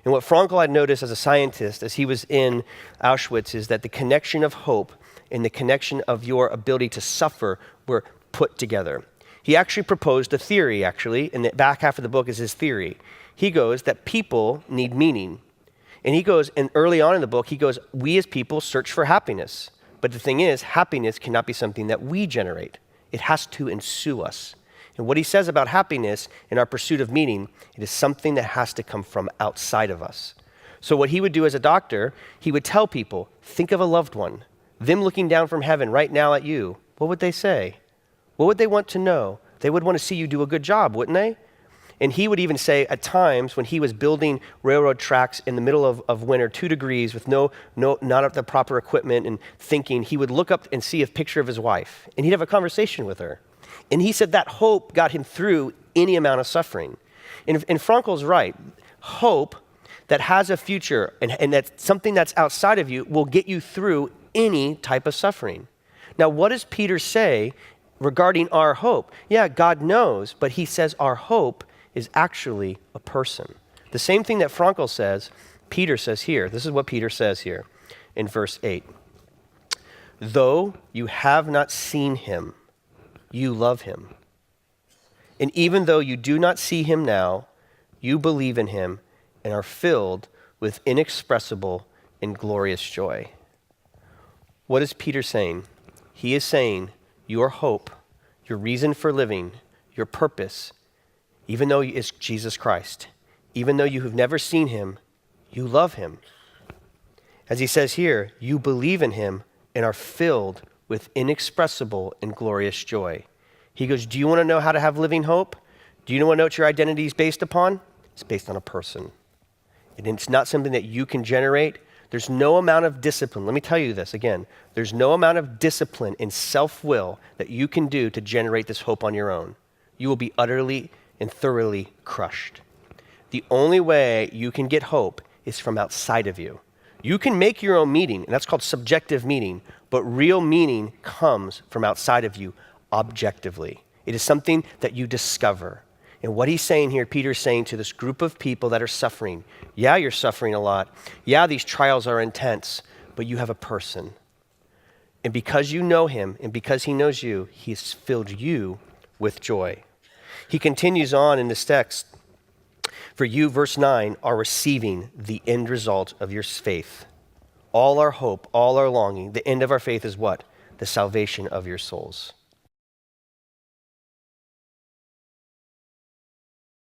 And what Frankl had noticed as a scientist as he was in Auschwitz is that the connection of hope and the connection of your ability to suffer were put together. He actually proposed a theory, in the back half of the book is his theory. He goes that people need meaning. And he goes, and early on in the book, he goes, we as people search for happiness. But the thing is, happiness cannot be something that we generate. It has to ensue us. And what he says about happiness in our pursuit of meaning, it is something that has to come from outside of us. So what he would do as a doctor, he would tell people, think of a loved one, them looking down from heaven right now at you. What would they say? What would they want to know? They would want to see you do a good job, wouldn't they? And he would even say at times when he was building railroad tracks in the middle of winter, 2 degrees with not the proper equipment and thinking, he would look up and see a picture of his wife and he'd have a conversation with her. And he said that hope got him through any amount of suffering. And Frankl's right. Hope that has a future and that's something that's outside of you will get you through any type of suffering. Now, what does Peter say regarding our hope? Yeah, God knows, but he says our hope is actually a person. The same thing that Frankl says, Peter says here. This is what Peter says here in verse 8. Though you have not seen him, you love him. And even though you do not see him now, you believe in him and are filled with inexpressible and glorious joy. What is Peter saying? He is saying your hope, your reason for living, your purpose, even though it's Jesus Christ, even though you have never seen him, you love him. As he says here, you believe in him and are filled with inexpressible and glorious joy. He goes, do you want to know how to have living hope? Do you want to know what your identity is based upon? It's based on a person. And it's not something that you can generate. There's no amount of discipline. Let me tell you this again. There's no amount of discipline and self-will that you can do to generate this hope on your own. You will be utterly and thoroughly crushed. The only way you can get hope is from outside of you. You can make your own meaning, and that's called subjective meaning, but real meaning comes from outside of you objectively. It is something that you discover. And what he's saying here, Peter's saying to this group of people that are suffering, yeah, you're suffering a lot. Yeah, these trials are intense, but you have a person. And because you know him and because he knows you, he's filled you with joy. He continues on in this text. For you, verse 9, are receiving the end result of your faith. All our hope, all our longing, the end of our faith is what? The salvation of your souls.